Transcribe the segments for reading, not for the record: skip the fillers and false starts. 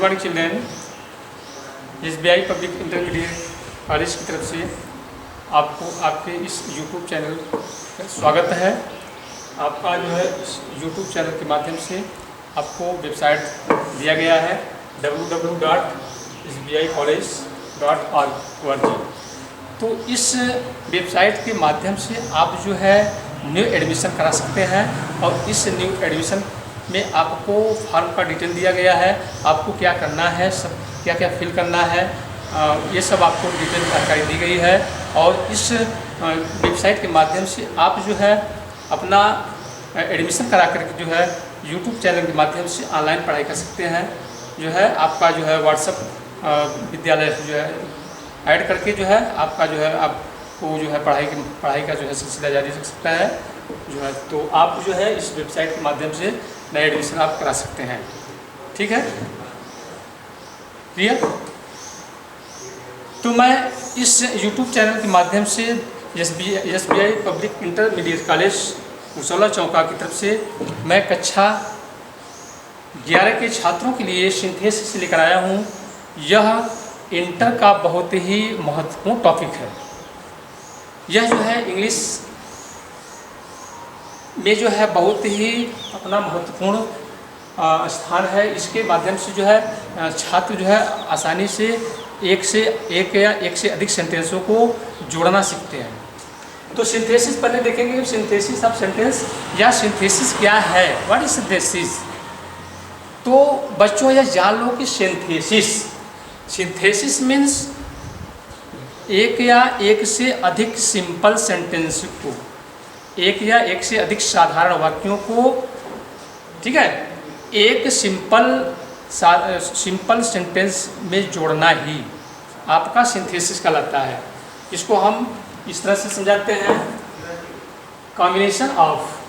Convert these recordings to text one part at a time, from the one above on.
Morning children. SBI public intermediate college की तरफ से आपको आपके इस YouTube चैनल पर स्वागत है। आपका जो है इस YouTube चैनल के माध्यम से आपको वेबसाइट दिया गया है www.sbicollege.org। तो इस वेबसाइट के माध्यम से आप जो है न्यू एडमिशन करा सकते हैं और इस न्यू एडमिशन में आपको फॉर्म का डिटेल दिया गया है, आपको क्या करना है, सब क्या क्या फिल करना है, ये सब आपको डिटेल जानकारी दी गई है। और इस वेबसाइट के माध्यम से आप जो है अपना एडमिशन करा करके जो है यूट्यूब चैनल के माध्यम से ऑनलाइन पढ़ाई कर सकते हैं। जो है आपका जो है व्हाट्सएप विद्यालय जो है ऐड करके जो है आपका जो है आपको जो है पढ़ाई का जो है सिलसिला जारी रख सकता है जो है। तो आप जो है इस वेबसाइट के माध्यम से नया एडमिशन आप करा सकते हैं। ठीक है, क्लियर? तो मैं इस YouTube चैनल के माध्यम से SBI पब्लिक इंटरमीडिएट कॉलेज मुसौला चौका की तरफ से मैं कक्षा 11 के छात्रों के लिए सिंथेसिस लेकर आया हूँ। यह इंटर का बहुत ही महत्वपूर्ण टॉपिक है। यह जो है इंग्लिश में जो है बहुत ही अपना महत्वपूर्ण स्थान है। इसके माध्यम से जो है छात्र जो है आसानी से एक से अधिक सेंटेंसों को जोड़ना सीखते हैं। तो सिंथेसिस पहले देखेंगे, सिंथेसिस ऑफ सेंटेंस या सिंथेसिस क्या है, व्हाट इज सिंथेसिस। तो बच्चों यह जान लो कि सिंथेसिस मीन्स एक या एक से अधिक सिंपल सेंटेंस को, एक या एक से अधिक साधारण वाक्यों को, ठीक है, एक सिंपल सेंटेंस में जोड़ना ही आपका सिंथेसिस कहलाता है। इसको हम इस तरह से समझाते हैं, combination of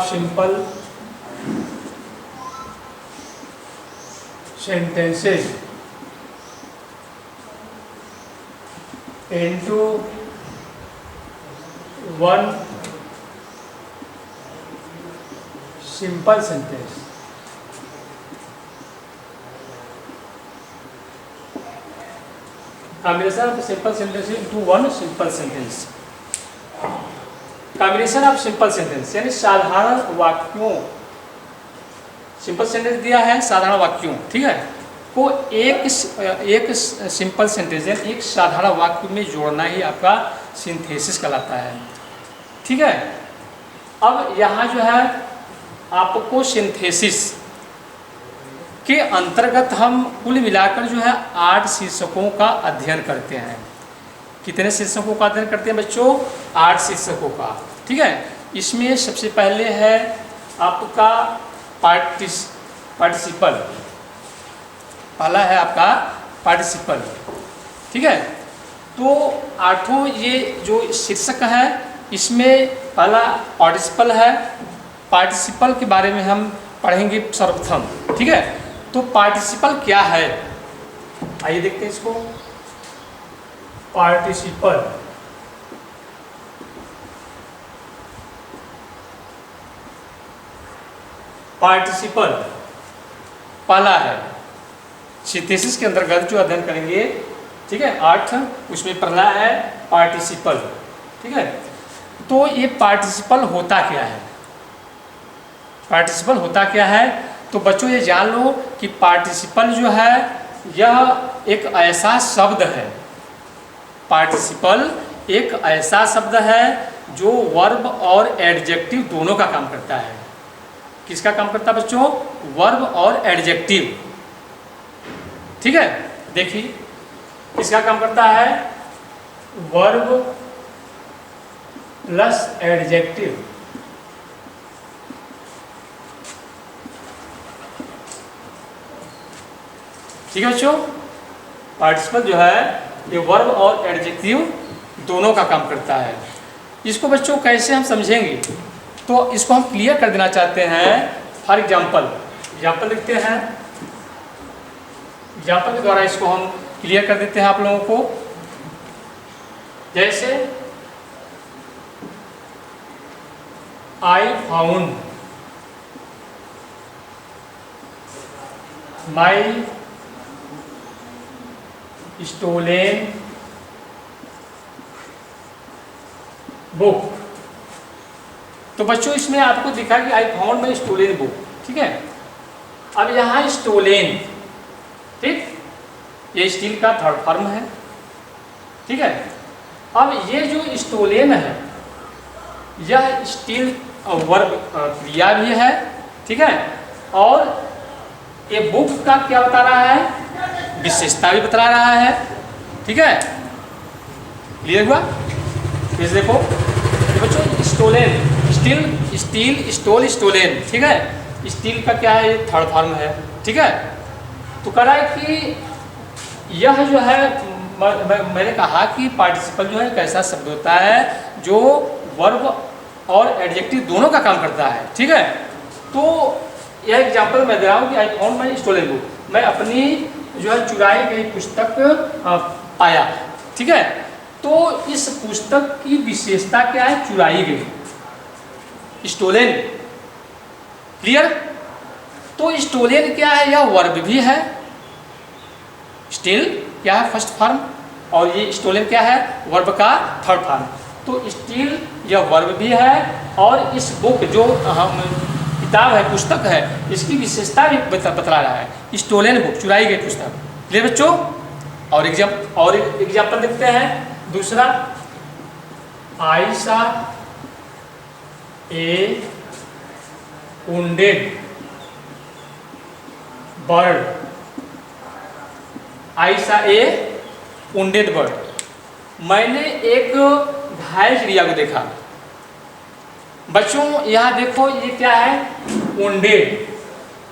simple sentences into one simple sentence। Combination of simple sentences into one simple sentence। Combination of simple sentence यानी साधारण वाक्यों, सिंपल सेंटेंस दिया है साधारण वाक्यों, ठीक है, को एक सिंपल सेंटेंस यानी एक साधारण वाक्य में जोड़ना ही आपका सिंथेसिस कहलाता है। ठीक है, अब यहाँ जो है आपको सिंथेसिस के अंतर्गत हम कुल मिलाकर जो है 8 शीर्षकों का अध्ययन करते हैं। कितने शीर्षकों का अध्ययन करते हैं बच्चों? 8 शीर्षकों का। ठीक है, इसमें सबसे पहले है आपका पार्टिसिपल। पहला है आपका पार्टिसिपल। ठीक है, तो 8 ये जो शीर्षक है इसमें पहला पार्टिसिपल है। पार्टिसिपल के बारे में हम पढ़ेंगे सर्वप्रथम। ठीक है, तो पार्टिसिपल क्या है आइए देखते हैं इसको। पार्टिसिपल पहला है सिंथेसिस के अंतर्गत जो अध्ययन करेंगे। ठीक है, 8 उसमें पहला है पार्टिसिपल। ठीक है, तो ये पार्टिसिपल होता क्या है? पार्टिसिपल होता क्या है तो बच्चों ये जान लो कि पार्टिसिपल जो है यह एक ऐसा शब्द है, पार्टिसिपल एक ऐसा शब्द है जो वर्ब और एडजेक्टिव दोनों का काम करता है। किसका काम करता है बच्चों? वर्ब और एडजेक्टिव। ठीक है, देखिए किसका काम करता है? Verb plus adjective. ठीक है बच्चों, पार्टिसिपल जो है ये वर्ब और एडजेक्टिव दोनों का काम करता है। इसको बच्चों कैसे हम समझेंगे तो इसको हम क्लियर कर देना चाहते हैं। फॉर एग्जाम्पल लिखते हैं, एग्जाम्पल के द्वारा इसको हम क्लियर कर देते हैं आप लोगों को। जैसे I found my stolen book. तो बच्चों इसमें आपको दिखा कि I found my stolen book, ठीक है। अब यहाँ स्टोलन, ठीक, ये स्टील का थर्ड फॉर्म है, ठीक है। अब ये जो स्टोलन है यह स्टील वर्ब क्रिया भी है, ठीक है, और ये बुक का क्या बता रहा है, विशेषता भी बता रहा है, ठीक है। क्लियर हुआ? फिर देखो बच्चों stolen, steal, steal, stole, stolen, ठीक है। स्टील का क्या है, ये थर्ड फॉर्म है, ठीक है। तो कह रहा है कि यह जो है मैंने कहा कि पार्टिसिपल जो है एक ऐसा शब्द होता है जो वर्ब और एडजेक्टिव दोनों का काम करता है, ठीक है। तो यह एग्जांपल मैं दे रहा हूँ कि I found my stolen book, मैं अपनी जो है चुराई गई पुस्तक पाया, ठीक है। तो इस पुस्तक की विशेषता क्या है, चुराई गई, स्टोलन। क्लियर? तो स्टोलन क्या है, यह वर्ब भी है, स्टील क्या है फर्स्ट फॉर्म, और ये स्टोलन क्या है, वर्ब का थर्ड फॉर्म। तो स्टील यह वर्ब भी है, और इस बुक जो हम किताब है, पुस्तक है, इसकी विशेषता भी बतला रहा है, स्टोलन बुक, चुराई गई पुस्तक। क्लियर बच्चों? और एग्जाम्पल देखते हैं दूसरा, आई सा ए wounded bird, आई सा ए wounded bird, मैंने एक घायल चिड़िया को देखा। बच्चों यहाँ देखो ये क्या है, wounded,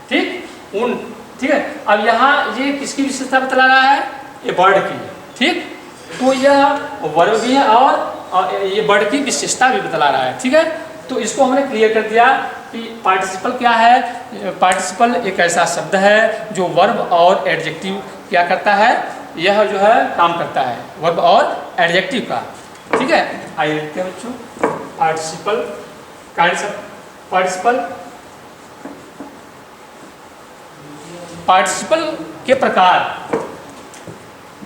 ठीक, ठीक है। अब यहाँ ये किसकी विशेषता बता रहा है, ये बर्ड की, ठीक। तो यह वर्ब भी है और ये बर्ड की विशेषता भी बता रहा है, ठीक है। तो इसको हमने क्लियर कर दिया कि पार्टिसिपल क्या है। पार्टिसिपल एक ऐसा शब्द है जो वर्ब और एडजेक्टिव क्या करता है, यह जो है काम करता है वर्ब और एडजेक्टिव का, ठीक है। आइए देखते हैं बच्चों पार्टिसिपल, पार्टिसिपल के प्रकार।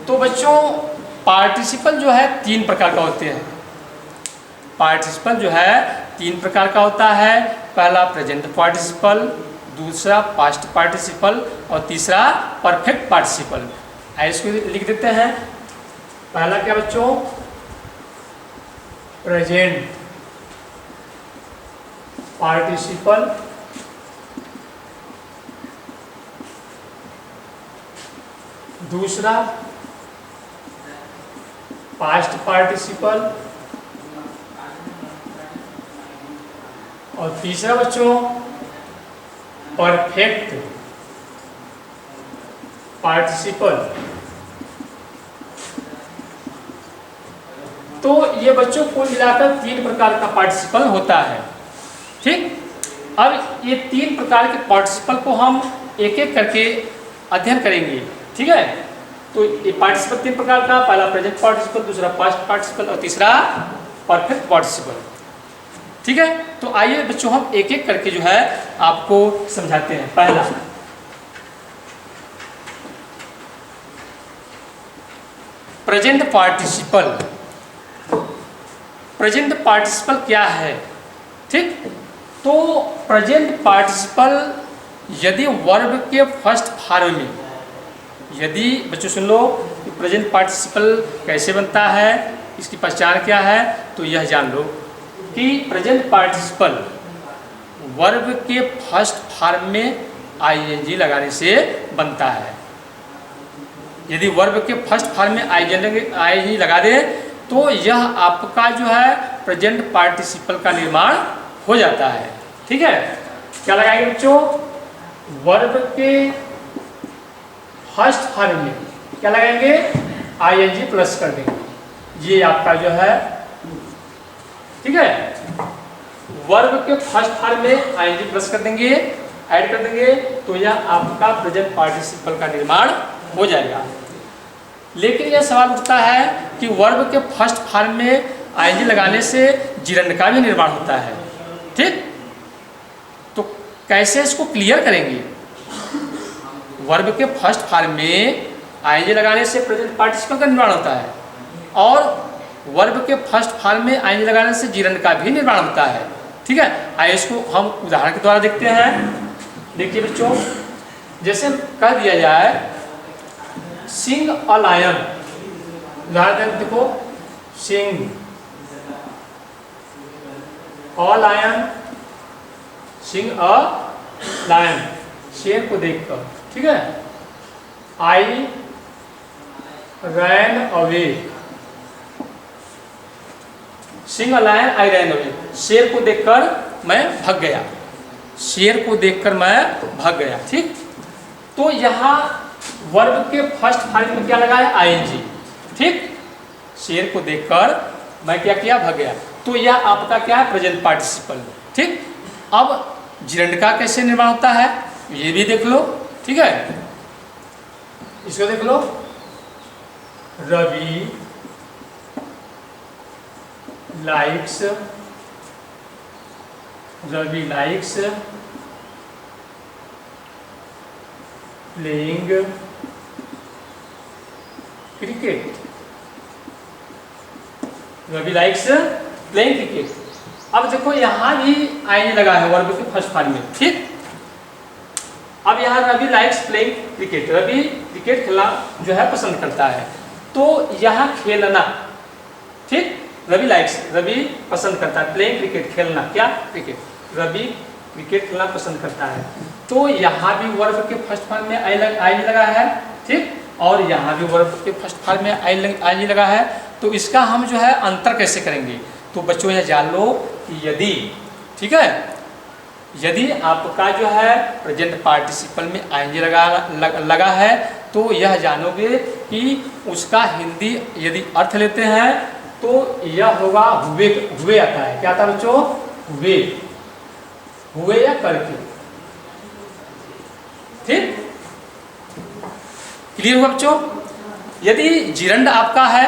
तो बच्चों पार्टिसिपल जो है तीन प्रकार का होते हैं। पार्टिसिपल जो है तीन प्रकार का होता है, पहला प्रेजेंट पार्टिसिपल, दूसरा पास्ट पार्टिसिपल और तीसरा परफेक्ट पार्टिसिपल। इसको लिख देते हैं। पहला क्या बच्चों, प्रेजेंट पार्टिसिपल, दूसरा पास्ट पार्टिसिपल और तीसरा बच्चों परफेक्ट पार्टिसिपल। तो ये बच्चों कुल मिलाकर तीन प्रकार का पार्टिसिपल होता है, ठीक। अब ये तीन प्रकार के पार्टिसिपल को हम एक एक करके अध्ययन करेंगे, ठीक है। तो ये पार्टिसिपल तीन प्रकार का, पहला प्रेजेंट पार्टिसिपल, दूसरा पास्ट पार्टिसिपल और तीसरा परफेक्ट पार्टिसिपल, ठीक है। तो आइए बच्चों हम एक एक करके जो है आपको समझाते हैं। पहला प्रेजेंट पार्टिसिपल। प्रेजेंट पार्टिसिपल क्या है, ठीक। तो प्रेजेंट पार्टिसिपल यदि वर्ब के फर्स्ट फॉर्म में, यदि बच्चों सुन लो कि प्रेजेंट पार्टिसिपल कैसे बनता है, इसकी पहचान क्या है, तो यह जान लो कि प्रेजेंट पार्टिसिपल वर्ब के फर्स्ट फॉर्म में आईएनजी लगाने से बनता है। यदि वर्ब के फर्स्ट फॉर्म में आईएनजी लगा दे तो यह आपका जो है प्रेजेंट पार्टिसिपल का निर्माण हो जाता है, ठीक है। क्या लगाएंगे बच्चों, वर्ब के फर्स्ट फॉर्म में क्या लगाएंगे, आईएनजी प्लस कर देंगे, ये आपका जो है, ठीक है। वर्ब के फर्स्ट फॉर्म में आईएनजी प्लस कर देंगे, ऐड कर देंगे, तो यह आपका प्रेजेंट पार्टिसिपल का निर्माण हो जाएगा। लेकिन यह सवाल उठता है कि वर्ब के फर्स्ट फॉर्म में आईएनजी लगाने से जिरंड का भी निर्माण होता है, ठीक, तो कैसे इसको क्लियर करेंगे? वर्ब के फर्स्ट फॉर्म में आईएनजी लगाने से प्रेजेंट पार्टिसिपल का निर्माण होता है, और वर्ब के फर्स्ट फॉर्म में आईएनजी लगाने से जिरंड का भी निर्माण होता है। ठीक है, आइए इसको हम उदाहरण के द्वारा देखते हैं। देखिए बच्चों, जैसे कह दिया जाए सिंग अ लायन, उदाहरण देखो, सिंग a lion, Singh a lion, शेर को देखकर। ठीक है, I ran away, seeing a lion I ran away, शेर को देखकर मैं भाग गया, शेर को देखकर मैं भाग गया। ठीक, तो यहाँ वर्ब के फर्स्ट फॉर्म में क्या लगा है? आईएनजी। ठीक, शेर को देखकर मैं क्या किया? भाग गया। तो यह आपका क्या है? Present participle. ठीक, अब जिरंड का कैसे निर्माण होता है ये भी देख लो। ठीक है, इसको देख लो, Ravi likes, Ravi likes playing cricket, Ravi likes playing cricket. अब देखो यहाँ भी आईएनजी लगा है वर्ब के फर्स्ट फॉर्म में। ठीक, अब यहाँ Ravi likes playing cricket, Ravi cricket खेलना जो है पसंद करता है, तो यहाँ खेलना। ठीक, रवि लाइक्स, रवि पसंद करता है, प्लेइंग क्रिकेट खेलना, क्या? क्रिकेट, रवि क्रिकेट खेलना पसंद करता है, तो यहाँ भी वर्ब के फर्स्ट फॉर्म में आई लगा है। ठीक, और यहाँ भी वर्ब के फर्स्ट फॉर्म में आई लगा है, तो इसका हम जो है अंतर कैसे करेंगे? तो बच्चों यह जान लो कि यदि, ठीक है, यदि आपका जो है प्रेजेंट पार्टिसिपल में आईएनजी लगा है, तो यह जानोगे कि उसका हिंदी यदि अर्थ लेते हैं तो यह होगा हुए, हुए आता है। क्या आता है बच्चों? हुए, हुए या करके। ठीक, क्लियर हुआ बच्चों? यदि जिरंड आपका है,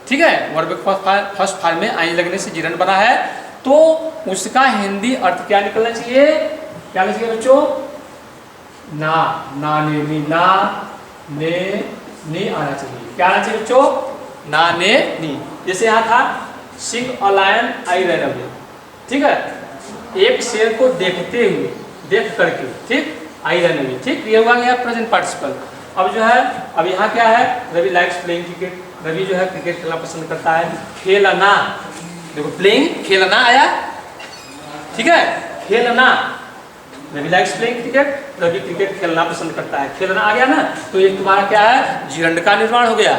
ठीक है, वर्ब फर्स्ट फॉर्म में आई लगने से जिरंड बना है, तो उसका हिंदी अर्थ क्या निकलना चाहिए? क्या निकलना चाहिए बच्चों? ना, ना ने नी, ना ने नी आना चाहिए। क्या आना चाहिए बच्चों? ना ने नी। जैसे यहाँ था सिंग a lion I ran away. ठीक है, एक शेर को देखते हुए, देख करके। ठीक, आई रैन अवे। ठीक, ये हुआ गया प्रेजेंट पार्टिसिपल। अब जो है, अब यहाँ क्या है? Ravi likes playing cricket, Ravi जो है क्रिकेट खेलना पसंद करता है। खेलना, देखो प्लेइंग, खेलना आया। ठीक है, खेलना, Ravi likes playing cricket, Ravi cricket खेलना पसंद करता है, खेलना आ गया ना, तो ये तुम्हारा क्या है? जिरंड का निर्माण हो गया।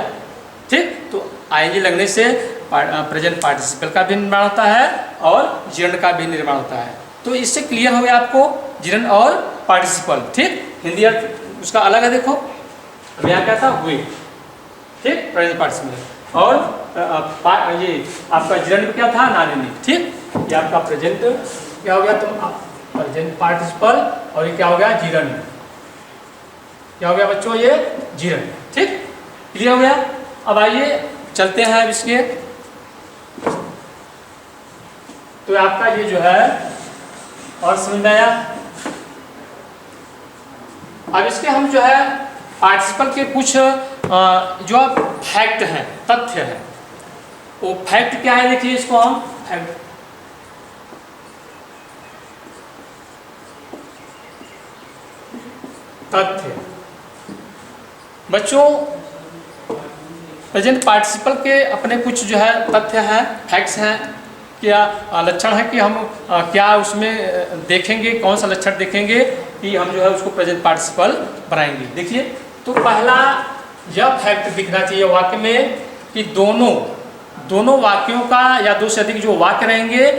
ठीक, तो आईएनजी लगने से प्रेजेंट पार्टिसिपल का भी निर्माण होता है और जिरंड का भी निर्माण होता है। तो इससे क्लियर हो गया आपको जिरंड और पार्टिसिपल। ठीक, हिंदी अर्थ उसका अलग है। देखो अब यहाँ क्या था? हुए। ठीक, प्रेजेंट पार्टिसिपल, और ये आपका जिरंड क्या था? नानी। ठीक, ये आपका प्रेजेंट क्या हो गया? तुम प्रेजेंट पार्टिसिपल, और ये क्या हो गया? जिरंड। क्या हो गया बच्चों? ये जिरंड। ठीक, क्लियर हो गया? अब आइए चलते हैं अब इसके, तो आपका ये जो है और समझ में आया। अब इसके हम जो है पार्टिसिपल के कुछ जो फैक्ट हैं, तथ्य हैं, वो फैक्ट क्या है? देखिए इसको हम फैक्ट, तथ्य। बच्चों प्रेजेंट पार्टिसिपल के अपने कुछ जो है तथ्य हैं, फैक्ट्स हैं, क्या लक्षण है कि हम क्या उसमें देखेंगे, कौन सा लक्षण देखेंगे कि हम जो है उसको प्रेजेंट पार्टिसिपल बनाएंगे। देखिए, तो पहला यह फैक्ट दिखना चाहिए वाक्य में कि दोनों वाक्यों का या दो से अधिक जो वाक्य रहेंगे,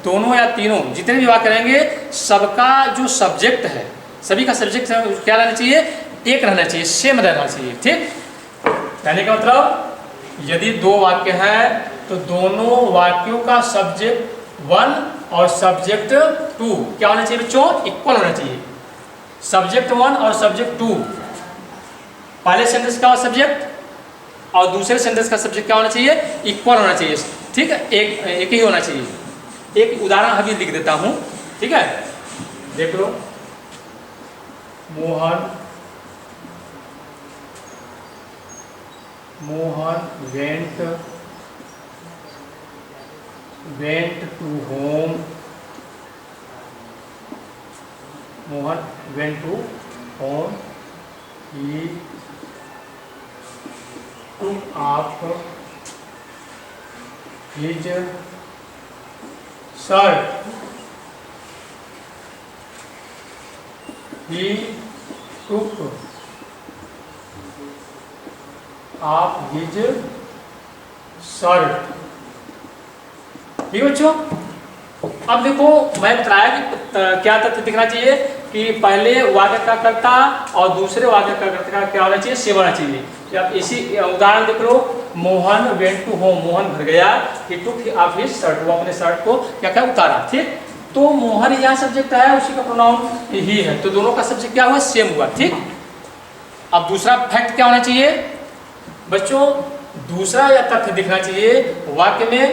दोनों या तीनों जितने भी वाक्य रहेंगे, सबका जो सब्जेक्ट है, सभी का सब्जेक्ट क्या रहना चाहिए? एक रहना चाहिए, सेम रहना चाहिए। ठीक, कहने का मतलब यदि दो वाक्य हैं तो दोनों वाक्यों का सब्जेक्ट 1 और सब्जेक्ट 2 क्या होना चाहिए बच्चों? इक्वल होना चाहिए। सब्जेक्ट 1 और सब्जेक्ट 2, पहले सेंटेंस का सब्जेक्ट और दूसरे सेंटेंस का सब्जेक्ट क्या होना चाहिए? इक्वल होना चाहिए। ठीक है, एक ही होना चाहिए। एक उदाहरण अभी लिख देता हूँ, ठीक है। देख लो, Mohan went to home, Mohan went to home, he took up his shirt, he took up his shirt। ठीक है बच्चों, अब देखो मैं बताया कि क्या तथ्य दिखना चाहिए कि पहले वाक्य का कर्ता और दूसरे वाक्य का कर्ता का क्या होना चाहिए, सेम होना चाहिए। अब इसी उदाहरण देख लो, Mohan went to home, Mohan घर गया, he took off his shirt, वो अपने शर्ट को क्या क्या उतारा, ठीक। तो मोहन यहाँ सब्जेक्ट है, उसी का प्रोनाउन ही है, तो दोनों का सब्जेक्ट क्या हुआ, सेम हुआ, ठीक। अब दूसरा फैक्ट क्या होना चाहिए बच्चों, दूसरा यह तथ्य दिखना चाहिए वाक्य में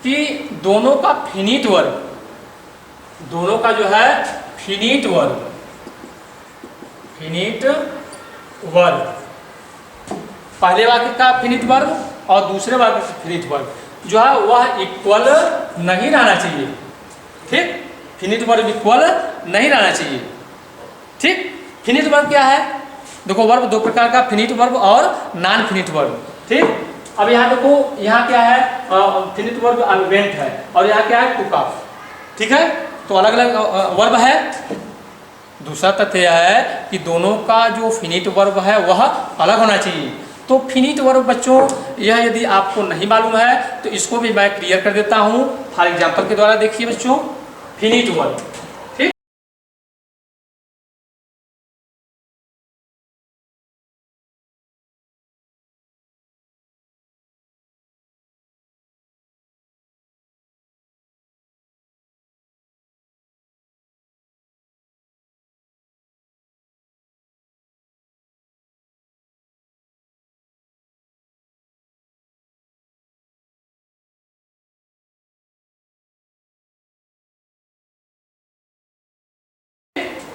कि दोनों का फिनिट वर्ब, दोनों का जो है फिनिट वर्ब पहले वाक्य का फिनिट वर्ब और दूसरे वाक्य का फिनिट वर्ब जो है वह इक्वल नहीं रहना चाहिए, ठीक। फिनिट वर्ब इक्वल नहीं रहना चाहिए, ठीक। फिनिट वर्ब क्या है, देखो वर्ब दो प्रकार का, फिनिट वर्ब और नॉन फिनिट वर्ब, ठीक। अब यहाँ देखो, यहाँ क्या है, फिनिट वर्ब वेंट है और यहाँ क्या है, टुक ऑफ, ठीक है। तो अलग अलग वर्ब है। दूसरा तथ्य यह है कि दोनों का जो फिनिट वर्ब है वह अलग होना चाहिए। तो फिनिट वर्ब बच्चों, यह यदि आपको नहीं मालूम है तो इसको भी मैं क्लियर कर देता हूँ फॉर एग्जाम्पल के द्वारा। देखिए बच्चों, फिनिट वर्ब, ठीक।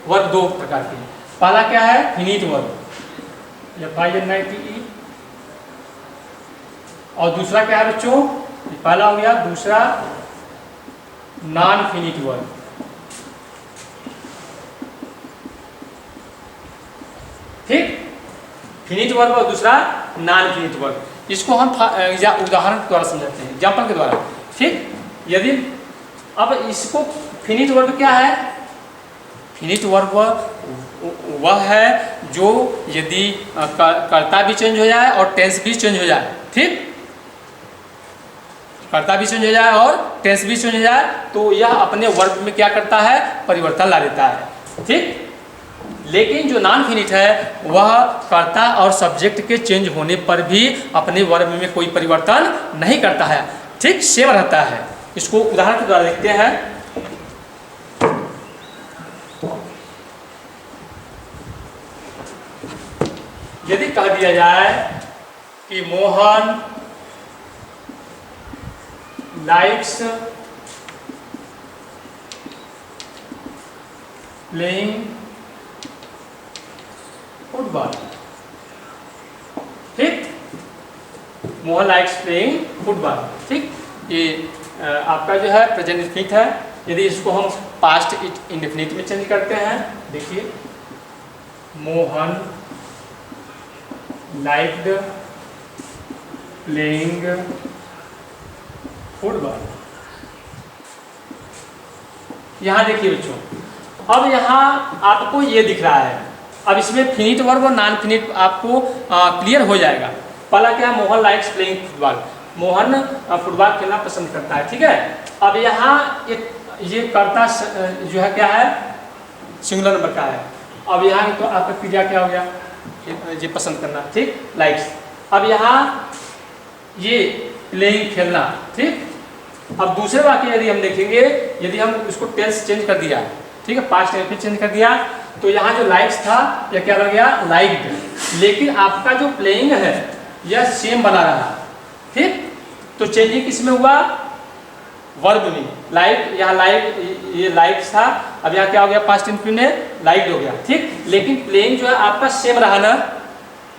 वर्ब दो प्रकार के, पहला क्या है, फिनिट वर्ब FINITE, और दूसरा क्या है बच्चों, पहला हो गया, दूसरा नॉन फिनिट वर्ब, ठीक। फिनिट वर्ब और दूसरा नॉन फिनिट वर्ब, इसको हम उदाहरण के द्वारा समझाते हैं, एग्जाम्पल के द्वारा, ठीक। यदि अब इसको फिनिट वर्ब क्या है, फिनिट वर्ब वह है जो यदि कर्ता भी चेंज हो जाए और टेंस भी चेंज हो जाए, ठीक। कर्ता भी चेंज हो जाए और टेंस भी चेंज हो जाए तो यह अपने वर्ब में क्या करता है, परिवर्तन ला देता है, ठीक। लेकिन जो नॉन फिनिट है वह कर्ता और सब्जेक्ट के चेंज होने पर भी अपने वर्ब में कोई परिवर्तन नहीं करता है, ठीक, सेम रहता है। इसको उदाहरण के द्वारा देखते हैं। यदि कह दिया जाए कि मोहन लाइक्स प्लेइंग फुटबॉल, ठीक। मोहन लाइक्स प्लेइंग फुटबॉल, ठीक। ये आपका जो है प्रेजेंट इंडेफिनिट है। यदि इसको हम पास्ट इंडेफिनिट में चेंज करते हैं, देखिए, मोहन लाइक्ड प्लेइंग फुटबॉल। यहाँ देखिए बच्चों, अब यहाँ आपको ये दिख रहा है, अब इसमें फिनिट वर्ब और नॉन फिनिट आपको क्लियर हो जाएगा। पहला क्या, Mohan likes playing football, Mohan football खेलना पसंद करता है, ठीक है। अब यहाँ ये कर्ता जो है क्या है, सिंगुलर नंबर का है। अब यहाँ तो आपका क्रिया क्या हो गया, ये पसंद करना, ठीक, लाइक्स। अब यहाँ ये प्लेइंग खेलना, ठीक। अब दूसरे वाक्य यदि हम देखेंगे, यदि हम उसको टेंस चेंज कर दिया, ठीक है, पास्ट टेंस में चेंज कर दिया तो यहाँ जो लाइक्स था यह क्या बन गया, लाइक्ड। लेकिन आपका जो प्लेइंग है यह सेम बना रहा, ठीक। तो चेंजिंग किस में हुआ, वर्ब में लाइक, यहाँ लाइक, ये लाइक था, अब यहाँ क्या हो गया, पास्ट इंफिनिट लाइक्ड हो गया, ठीक। लेकिन प्लेइंग जो है आपका सेम रहा ना,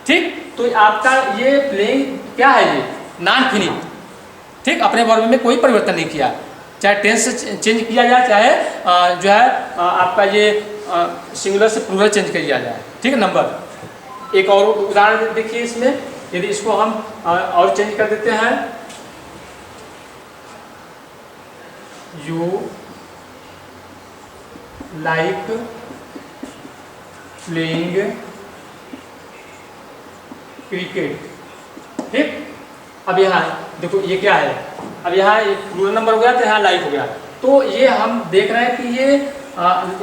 ठीक। तो आपका ये प्लेइंग क्या है, ये नॉन फिनिट, ठीक। अपने वर्ब में कोई परिवर्तन नहीं किया, चाहे टेंस चेंज किया जाए, चाहे जो है आपका ये सिंगुलर से प्लूरल चेंज किया जाए, ठीक है। नंबर एक और उदाहरण देखिए इसमें, यदि इसको हम और चेंज कर देते हैं, यू लाइक प्लेइंग क्रिकेट, ठीक। अब यहाँ देखो ये क्या है, अब यहाँ एक प्लूरल नंबर हो गया, तो यहाँ लाइक हो गया, तो ये हम देख रहे हैं कि ये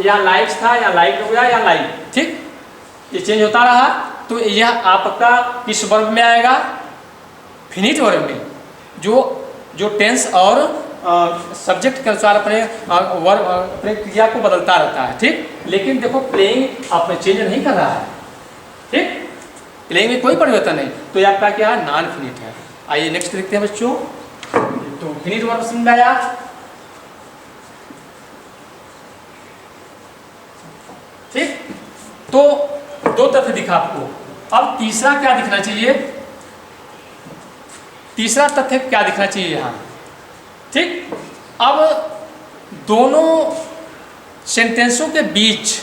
यहाँ लाइक्स था, या लाइक हो गया, या लाइक, ठीक। ये चेंज होता रहा, तो यह आपका किस वर्ब में आएगा, फिनिट वर्ब में, जो टेंस और सब्जेक्ट के अनुसार अपने वर्ब, अपने क्रिया को बदलता रहता है, ठीक। लेकिन देखो प्लेइंग आपने चेंज नहीं कर रहा है, ठीक। प्लेइंग में कोई परिवर्तन नहीं, तो ये आपका क्या है, नॉन फिनिट है। आइए नेक्स्ट देखते हैं बच्चों, तो फिनिट वर्ब समझ में आया, ठीक। तो दो तथ्य दिखा आपको, अब तीसरा क्या दिखना चाहिए, तीसरा तथ्य क्या दिखना चाहिए यहाँ, ठीक। अब दोनों सेंटेंसों के बीच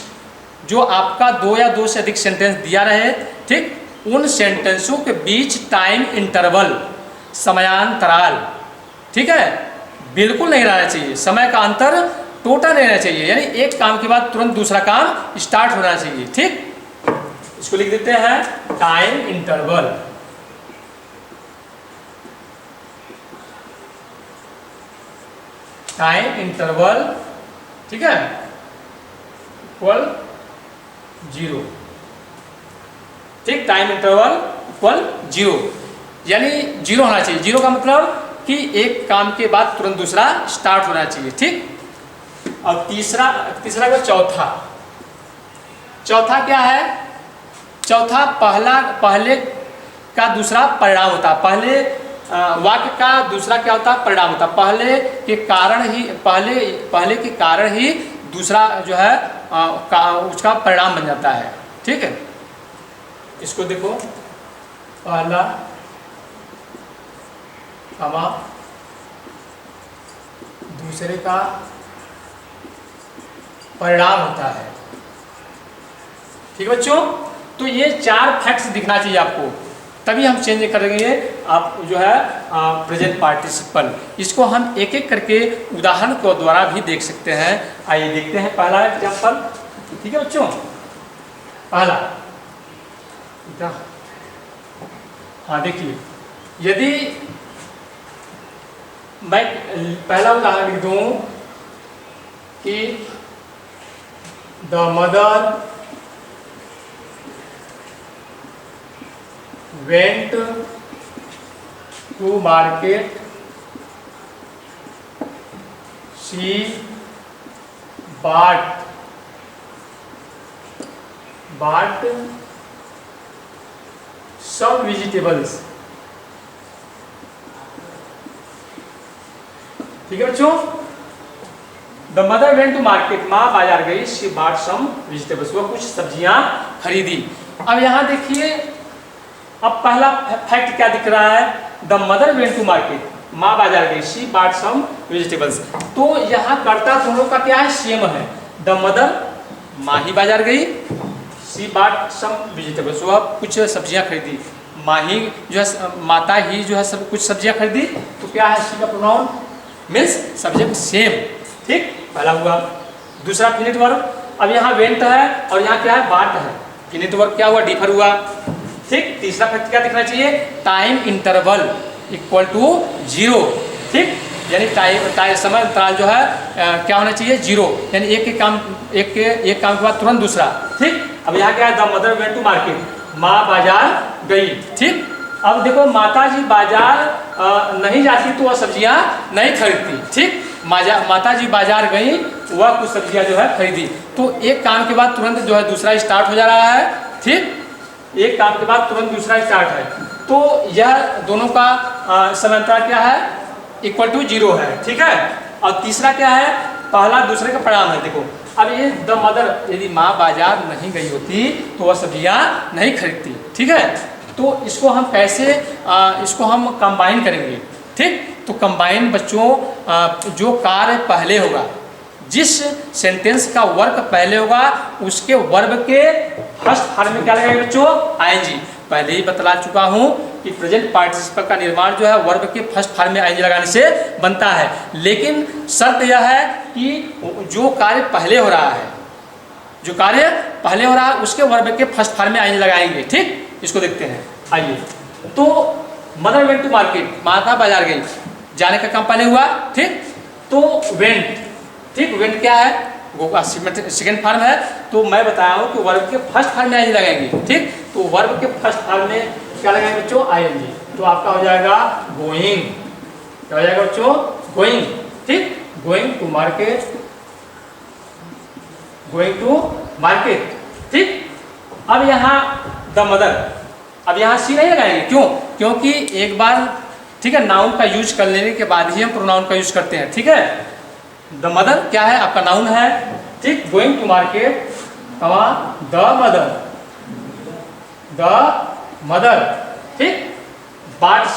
जो आपका दो या दो से अधिक सेंटेंस दिया रहे, ठीक, उन सेंटेंसों के बीच टाइम इंटरवल, समयांतराल, ठीक है, बिल्कुल नहीं रहना चाहिए, समय का अंतर टोटल नहीं रहना चाहिए, यानी एक काम के बाद तुरंत दूसरा काम स्टार्ट होना चाहिए, ठीक। इसको लिख देते हैं टाइम इंटरवल, टाइम इंटरवल, ठीक है, इक्वल 0, ठीक। टाइम इंटरवल इक्वल 0, यानी 0 होना चाहिए। 0 का मतलब कि एक काम के बाद तुरंत दूसरा स्टार्ट होना चाहिए, ठीक। और तीसरा का चौथा क्या है, चौथा पहले का दूसरा परिणाम होता है, पहले वाक्य का दूसरा क्या होता है, परिणाम होता है, पहले के कारण ही दूसरा जो है उसका परिणाम बन जाता है, ठीक है। इसको देखो, पहला कमा दूसरे का परिणाम होता है, ठीक है बच्चों। तो ये 4 फैक्ट्स दिखना चाहिए आपको, तभी हम चेंज करेंगे आप जो है प्रेजेंट पार्टिसिपल। इसको हम एक एक करके उदाहरण के द्वारा भी देख सकते हैं। आइए देखते हैं पहला एग्जाम्पल, ठीक है बच्चों। पहला, हाँ देखिए, यदि मैं पहला उदाहरण लिख दूं कि the mother went to market, she bought some vegetables, ठीक है बच्चों। The mother went to market, माँ बाजार गई, शी bought some vegetables, वो कुछ सब्जियां खरीदी। अब यहाँ देखिए, अब पहला फैक्ट क्या दिख रहा है, the mother went to market, माँ बाजार गई, शी bought some vegetables। तो यहाँ कर्ता दोनों का क्या है, सेम है। द मदर, माँ ही बाजार गई, शी bought some vegetables, वह कुछ सब्जियां खरीदी। माँ ही जो है, माता ही जो है सब कुछ सब्जियां खरीदी, तो क्या है, शी का प्रोनाउन मीन्स सब्जेक्ट सेम, ठीक, पहला हुआ। दूसरा फिनिट वर्ब, अब यहाँ वेंट है और यहाँ क्या है, बाट है, फिनिट वर्ब क्या हुआ, डिफर हुआ, ठीक। तीसरा फैक्ट क्या दिखना चाहिए, टाइम इंटरवल इक्वल टू 0, ठीक, यानी टाइम समय अंतराल जो है क्या होना चाहिए, 0, यानी एक काम के बाद तुरंत दूसरा, ठीक। अब यहाँ क्या है, the mother went to market, माँ बाजार गई, ठीक। अब देखो, माता जी बाजार नहीं जाती तो वह सब्जियां नहीं खरीदती, ठीक। माता जी बाजार गई, वह कुछ सब्जियां जो है खरीदी। तो एक काम के बाद तुरंत जो है दूसरा स्टार्ट हो जा रहा है, ठीक, एक काम के बाद तुरंत दूसरा स्टार्ट है। तो यह दोनों का समांतर क्या है, इक्वल टू 0 है, ठीक है। और तीसरा क्या है, पहला दूसरे का परिणाम है। देखो अब ये द मदर, यदि माँ बाजार नहीं गई होती तो वह सब्जियाँ नहीं खरीदती, ठीक है। तो इसको हम कैसे इसको हम कंबाइन करेंगे, ठीक। तो कंबाइन बच्चों जो कार्य पहले होगा, जिस सेंटेंस का वर्ब पहले होगा उसके वर्ब के फर्स्ट फॉर्म में क्या लगेगा बच्चों, आईएनजी। पहले ही बतला चुका हूँ कि प्रेजेंट पार्टिसिपल का निर्माण जो है वर्ब के फर्स्ट फॉर्म में आईएनजी लगाने से बनता है, लेकिन शर्त यह है कि जो कार्य पहले हो रहा है, जो कार्य पहले हो रहा है उसके वर्ब के फर्स्ट फॉर्म में आईएनजी लगाएंगे, ठीक। इसको देखते हैं, आइए। तो मदर वेंट टू मार्केट, माता बाजार गई, जाने का काम पहले हुआ, ठीक। तो वेंट, ठीक, वेंट क्या है, गो का सेकेंड फॉर्म है। तो मैं बताया हूँ कि वर्ब के फर्स्ट फॉर्म में आईएनजी लगाएंगे, ठीक। तो वर्ब के फर्स्ट फॉर्म में क्या लगाएंगे बच्चों, आईएनजी। तो आपका हो जाएगा गोइंग, क्या हो जाएगा बच्चों, गोइंग, ठीक। Going to market, going to market, ठीक। अब यहाँ द मदर, अब यहाँ सी नहीं लगाएंगे, क्यों, क्योंकि एक बार, ठीक है, नाउन का यूज कर लेने के बाद ही हम प्रोनाउन का यूज करते हैं, ठीक है। द मदर क्या है, आपका नाउन है, ठीक। Going to market, the mother, the mother, ठीक। बॉट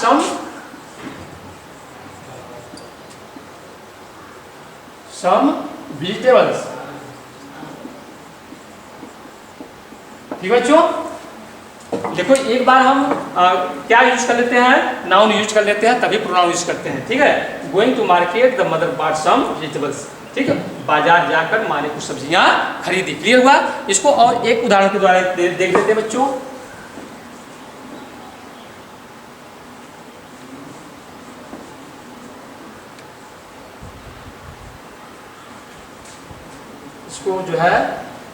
सम वेजिटेबल्स, ठीक है बच्चों। देखो एक बार हम क्या यूज कर लेते हैं, नाउन यूज कर लेते हैं तभी प्रोनाउन यूज करते हैं, ठीक है। Going to market the mother bought some vegetables, ठीक है। बाजार जाकर माँ ने कुछ सब्जियां खरीदी, क्लियर हुआ। इसको और एक उदाहरण के द्वारा देख लेते हैं बच्चों। इसको जो है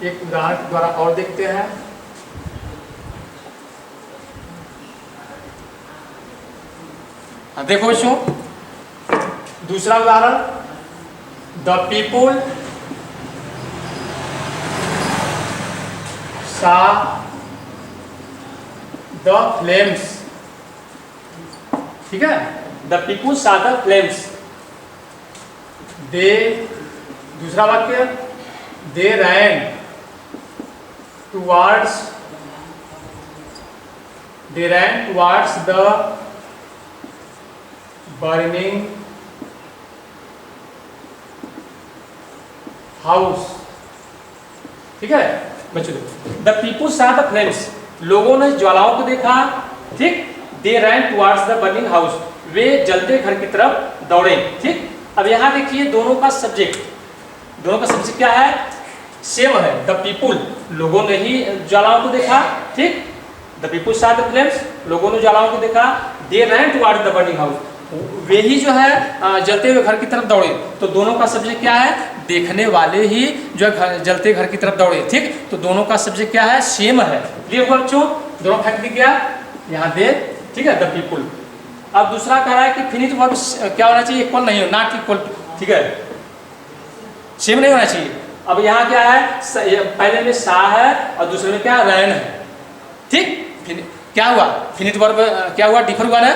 एक उदाहरण के द्वारा और देखते हैं। देखो बच्चों दूसरा उदाहरण, the people saw the flames, ठीक है। The people saw the flames, they, दूसरा वाक्य, they ran towards, they ran towards the burning house, ठीक है बच्चों। The people saw the flames, लोगों ने ज्वालाओं को देखा, ठीक। They ran towards the burning house, वे जलते घर की तरफ दौड़े, ठीक। अब यहाँ देखिए दोनों का सब्जेक्ट, दोनों का सब्जेक्ट क्या है, सेम है। द पीपुल, लोगों ने ही ज्वालाओं को देखा, ठीक। The people saw the flames, लोगों ने ज्वालाओं को देखा। दे ran towards the burning house, वे ही जो है जलते हुए घर की तरफ दौड़े। तो दोनों का सब्जेक्ट क्या है, देखने वाले ही जो है जलते घर की तरफ दौड़े, ठीक। तो दोनों का सब्जेक्ट क्या है, सेम है। क्लियर हुआ बच्चों, दोनों फैक्ट दिख गया यहाँ दे, ठीक है, द पीपुल। अब दूसरा कह रहा है कि फिनिट वर्ब क्या होना चाहिए, इक्वल नहीं हो, नॉट इक्वल, ठीक है, सेम नहीं होना चाहिए। अब यहाँ क्या है, पहले में सा है और दूसरे में क्या रैन है, ठीक। क्या हुआ, फिनिट वर्ब क्या हुआ, डिफर हुआ ना।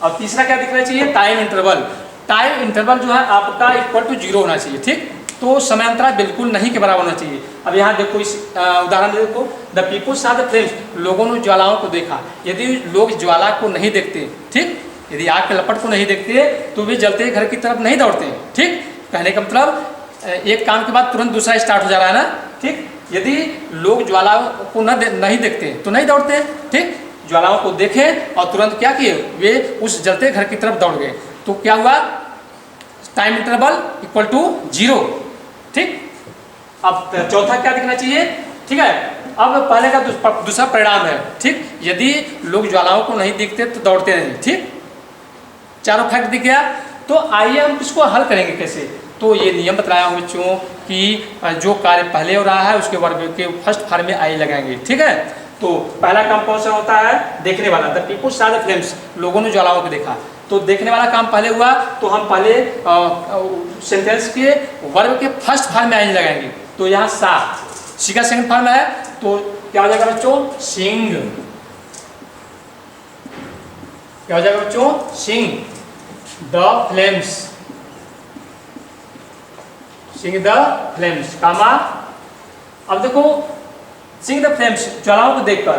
और तीसरा क्या दिखना चाहिए, टाइम इंटरवल। टाइम इंटरवल जो है आपका इक्वल टू 0 होना चाहिए, ठीक। तो समयांतराल बिल्कुल नहीं के बराबर होना चाहिए। अब यहाँ देखो इस उदाहरण देखो, the people saw the flames, लोगों ने ज्वालाओं को देखा। यदि लोग ज्वाला को नहीं देखते, ठीक, यदि आग के लपट को नहीं देखते तो वे जलते घर की तरफ नहीं दौड़ते, ठीक। कहने का मतलब एक काम के बाद तुरंत दूसरा स्टार्ट हो जा रहा है ना, ठीक। यदि लोग ज्वालाओं को नहीं देखते तो नहीं दौड़ते, ठीक। ज्वालाओं को देखे और तुरंत क्या किए, वे उस जलते घर की तरफ दौड़ गए। तो क्या हुआ, टाइम इंटरवल इक्वल टू 0, ठीक। अब चौथा क्या दिखना चाहिए, ठीक है। अब पहले का दूसरा परिणाम है, ठीक। यदि लोग ज्वालाओं को नहीं देखते तो दौड़ते नहीं, ठीक। चारों फैक्ट दिख गया। तो आइए हम इसको हल करेंगे कैसे। तो ये नियम बताया हूँ बच्चों कि जो कार्य पहले हो रहा है उसके वर्ब के फर्स्ट फॉर्म में आई लगाएंगे, ठीक है। तो पहला काम कौन सा होता है, देखने वाला, the people saw the flames, लोगों ने ज्वालाओं को देखा। तो देखने वाला काम पहले हुआ, तो हम पहले सेंटेंस के वर्ब के फर्स्ट फॉर्म में आई लगाएंगे। तो यहाँ सा, सी का सेकंड फॉर्म है, तो क्या हो जाएगा बच्चों, सिंग, क्या हो जाएगा बच्चों, seeing the flames, seeing the flames comma. अब देखो सिंग द फ्लेम्स, ज्वालाओं को देखकर।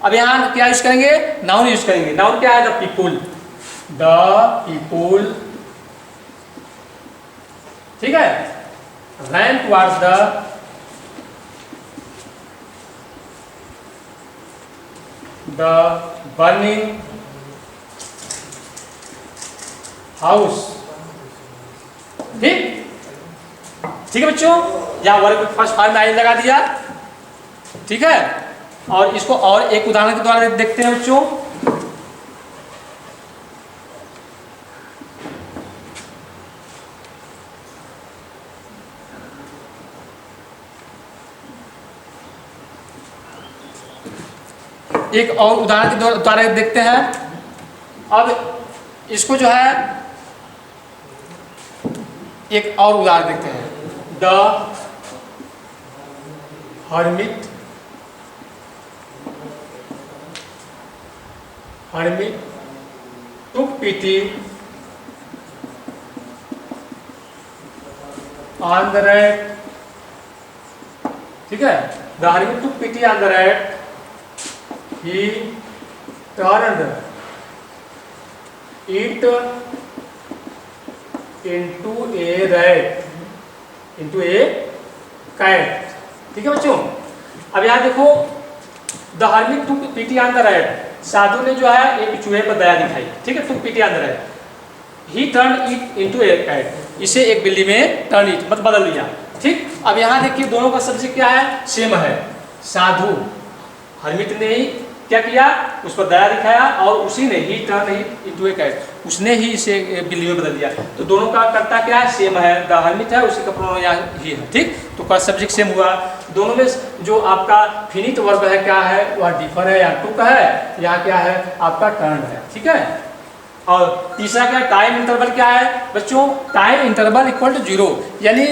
अब यहाँ क्या यूज करेंगे, नाउन यूज करेंगे। नाउन क्या है, द पीपुल, द पीपुल, ठीक है। रैन टुवर्ड्स द बर्निंग हाउस, ठीक ठीक है बच्चों। यहाँ वर्ब फर्स्ट फॉर्म में आई लगा दिया, ठीक है। और इसको और एक उदाहरण के द्वारा देखते हैं बच्चों। एक और उदाहरण के द्वारा देखते हैं। अब इसको जो है एक और उदाहरण देखते हैं। The hermit took pity on the rat, ठीक है। The hermit took pity on the rat, he turned it into a rat, into a cat, ठीक है बच्चों। अब यहाँ देखो, the hermit took pity on the rat, साधु ने जो है एक चूहे पर दया दिखाई, ठीक है। Took pity on the rat, he turn it into a cat, इसे एक बिल्ली में टर्न इट मत बदल दिया, ठीक। अब यहाँ देखिए दोनों का सब्जेक्ट क्या है, सेम है। साधु हर्मिट ने ही क्या किया, उस पर दया दिखाया और उसी ने ही turn it into a cat, उसने ही इसे बिल्ली में बदल दिया। तो दोनों का कर्ता क्या है, सेम है। द हर्मिट है, उसी का प्रोनाउन यहाँ ही है, ठीक। तो का सब्जेक्ट सेम हुआ। दोनों में जो आपका फिनिट वर्ब है क्या है, वह डिफर है या टुक है, यहाँ क्या है आपका टर्न है, ठीक है। और तीसरा क्या, टाइम इंटरवल क्या है बच्चों, टाइम इंटरवल इक्वल टू 0, यानी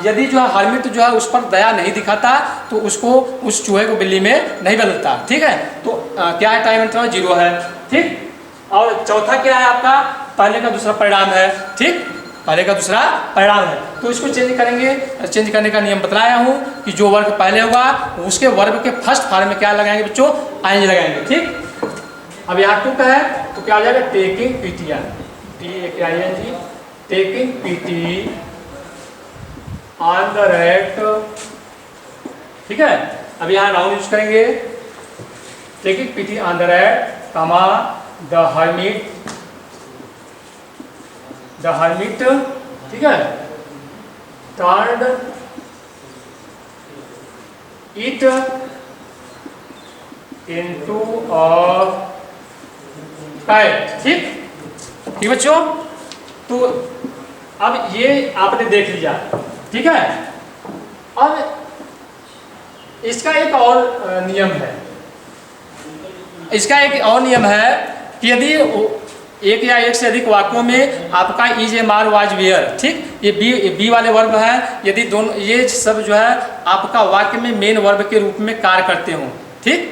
यदि जो है हर्मिट जो है उस पर दया नहीं दिखाता तो उसको, उस चूहे को बिल्ली में नहीं बदलता, ठीक है। तो क्या है, टाइम इंटरवल 0 है, ठीक। और चौथा क्या है आपका, पहले का दूसरा परिणाम है, ठीक, पहले का दूसरा परिणाम है। तो इसको चेंज करेंगे, चेंज करने का नियम बतलाया हूँ कि जो वर्ब पहले होगा उसके वर्ब के फर्स्ट फॉर्म में क्या लगाएंगे बच्चों, आईएनजी लगाएंगे, ठीक। अब यहाँ टुक है तो क्या हो जाएगा, taking pity, TAKING, taking pity on the rat, ठीक है। अब यहाँ नाउन यूज करेंगे, taking pity on the rat, comma the hermit, ठीक है, turned it into a cat, ठीक बच्चों। तो अब ये आपने देख लिया, ठीक है। अब इसका एक और नियम है, इसका एक और नियम है कि यदि एक या एक से अधिक वाक्यों में आपका is am are was were, ठीक, ये बी वाले वर्ब है, यदि दोनों ये सब जो है आपका वाक्य में मेन वर्ब के रूप में कार्य करते हो, ठीक।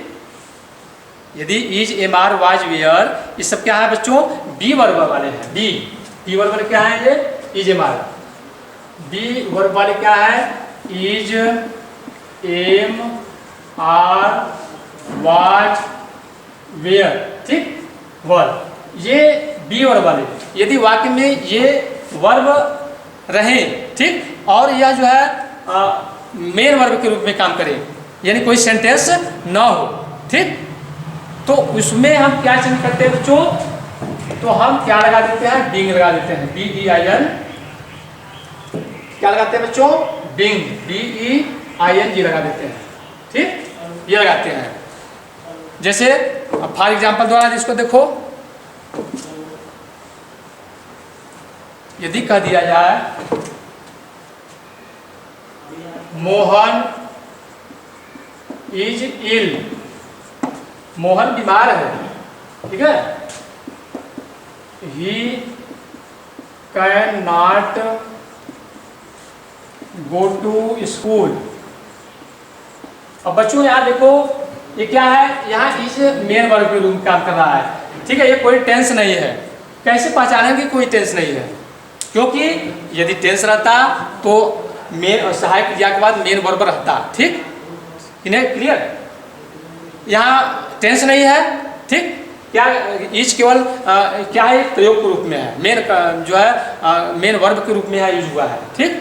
यदि is am are was were, ये सब क्या है बच्चों, बी वर्ब वाले हैं। बी वर्ब वाले क्या है, ये is am are. Be verb वाले क्या है, is am are was were, ठीक, वर्ब, ये बी वर्ब वाले। यदि वाक्य में ये वर्ब रहे, ठीक, और यह जो है मेन वर्ब के रूप में काम करे, यानी कोई सेंटेंस ना हो, ठीक, तो उसमें हम क्या चेंज करते हैं बच्चों, तो हम क्या लगा देते हैं, बीइंग लगा देते हैं, BEIN, क्या लगाते हैं बच्चों, बीइंग, BEING लगा देते हैं, ठीक, ये लगाते हैं। जैसे फॉर एग्जाम्पल द्वारा इसको देखो, यदि कह दिया जाए मोहन इज इल, मोहन बीमार है, ठीक है, he can not go to school. अब बच्चों यहाँ देखो ये क्या है, यहाँ इस मेन वर्ब के रूप में काम कर रहा है, ठीक है। ये कोई टेंस नहीं है, कैसे पहचानेंगे कोई टेंस नहीं है, क्योंकि यदि टेंस रहता तो मेन सहायक क्रिया के बाद मेन वर्ब रहता, ठीक, इन्हें क्लियर। यहाँ टेंस नहीं है, ठीक, क्या इच केवल क्या है, प्रयोग के रूप में है, मेन जो है मेन वर्ब के रूप में है यूज हुआ है, ठीक।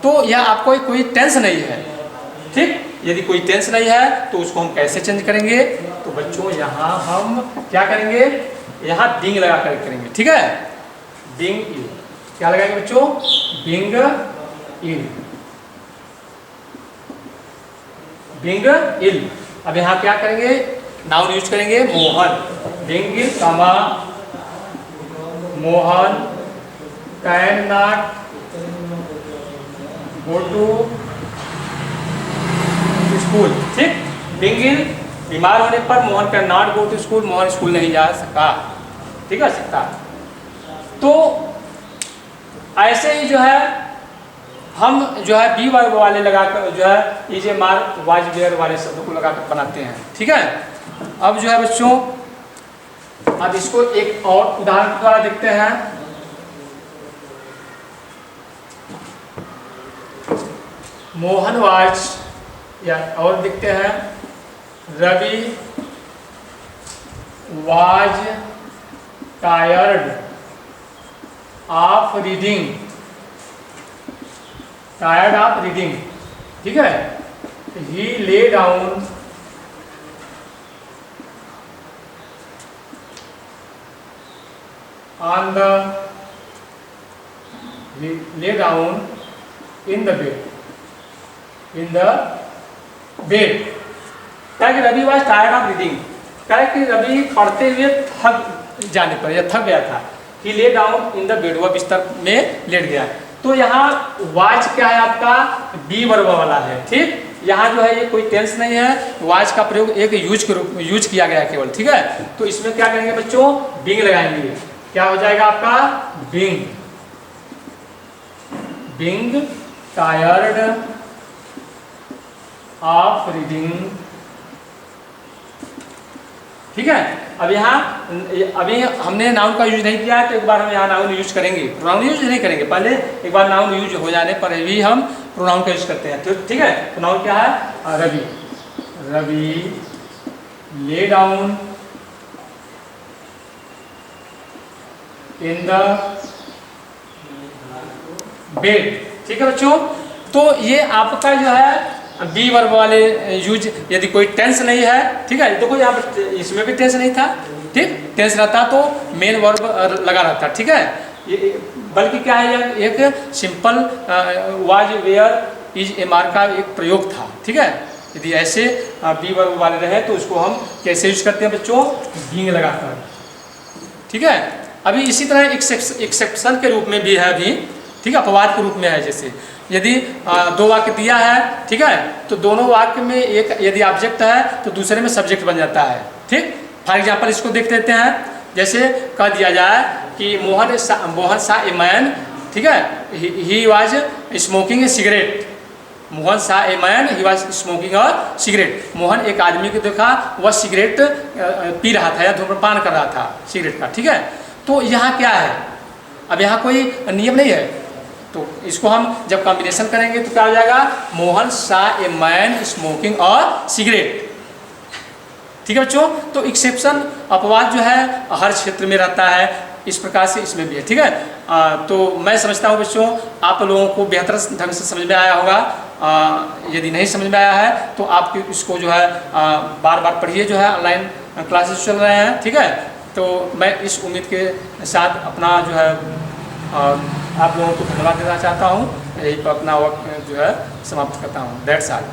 तो यह आपको कोई टेंस नहीं है, ठीक। यदि कोई टेंस नहीं है तो उसको हम कैसे चेंज करेंगे? तो बच्चों यहाँ हम क्या करेंगे, यहाँ बिंग लगा कर करेंगे, ठीक है। बिंग इल, क्या लगाएंगे बच्चों? Being ill, being ill. अब यहाँ क्या करेंगे, नाउन यूज करेंगे Mohan, being ill comma Mohan can not go to school, ठीक। बिंग इल, बीमार होने पर Mohan can not go to school, Mohan school नहीं जा सका, ठीक है, सकता। तो ऐसे ही जो है हम जो है बी वर्ब वाले लगाकर जो है इज ए मार वाज वेयर वाले शब्दों को लगाकर बनाते हैं, ठीक है। अब जो है बच्चों, अब इसको एक और उदाहरण द्वारा देखते हैं। मोहन वाज, या और देखते हैं, Ravi was tired of reading, tired of reading, ठीक है। He lay down on the, lay down in the bed, in the bed. क्या कि Ravi was tired of reading, क्या कि रवि पढ़ते हुए थक जाने पर या थक गया था। ही lay down in the bed, वह बिस्तर में लेट गया। तो यहाँ वाज क्या है आपका, बी वर्ब वाला है, ठीक। यहाँ जो है ये कोई टेंस नहीं है, वाज का प्रयोग एक यूज के रूप में यूज किया गया केवल, ठीक है। तो इसमें क्या करेंगे बच्चों, बिंग लगाएंगे, क्या हो जाएगा आपका, being, being tired of reading, ठीक है। अब यहाँ अभी हमने नाउन का यूज नहीं किया है, तो एक बार हम यहाँ नाउन यूज करेंगे, प्रोनाउन यूज नहीं करेंगे, पहले एक बार नाउन यूज हो जाने पर भी हम प्रोनाउन का यूज करते हैं, तो ठीक है। प्रोनाउन क्या है, रवि, रवि ले डाउन इन द बेड, ठीक है बच्चों। तो ये आपका जो है बी वर्ब वाले यूज, यदि कोई टेंस नहीं है, ठीक है, देखो यहाँ पर इसमें भी टेंस नहीं था, ठीक। टेंस रहता तो मेन वर्ब लगा रहता, ठीक है। बल्कि क्या है, यह एक simple was were is a मार का एक प्रयोग था, ठीक है। यदि ऐसे बी वर्ब वाले रहे तो उसको हम कैसे यूज करते हैं बच्चों, बिंग लगाकर, ठीक है। अभी इसी तरह एक्सेप्शन के रूप में भी है अभी, ठीक है, अपवाद के रूप में है। जैसे यदि दो वाक्य दिया है, ठीक है, तो दोनों वाक्य में एक यदि ऑब्जेक्ट है तो दूसरे में सब्जेक्ट बन जाता है, ठीक। फॉर एग्जांपल इसको देख लेते हैं। जैसे कह दिया जाए कि मोहन सा ए मैन, ठीक है, he was smoking a cigarette, Mohan saw a man he was smoking a cigarette. Mohan एक आदमी को देखा, वह सिगरेट पी रहा था या धूम्रपान कर रहा था सिगरेट का, ठीक है। तो यहाँ क्या है, अब यहाँ कोई नियम नहीं है, तो इसको हम जब कॉम्बिनेशन करेंगे तो क्या हो जाएगा, Mohan saw a man smoking a cigarette, ठीक है बच्चों। तो एक्सेप्शन अपवाद जो है हर क्षेत्र में रहता है, इस प्रकार से इसमें भी है, ठीक है। तो मैं समझता हूँ बच्चों आप लोगों को बेहतर ढंग से समझ में आया होगा। यदि नहीं समझ में आया है तो आप इसको जो है बार बार पढ़िए, जो है ऑनलाइन क्लासेस चल रहे हैं, ठीक है। तो मैं इस उम्मीद के साथ अपना जो है आप लोगों को धन्यवाद देना चाहता हूँ, यही पर अपना वक्त जो है समाप्त करता हूँ। That's all.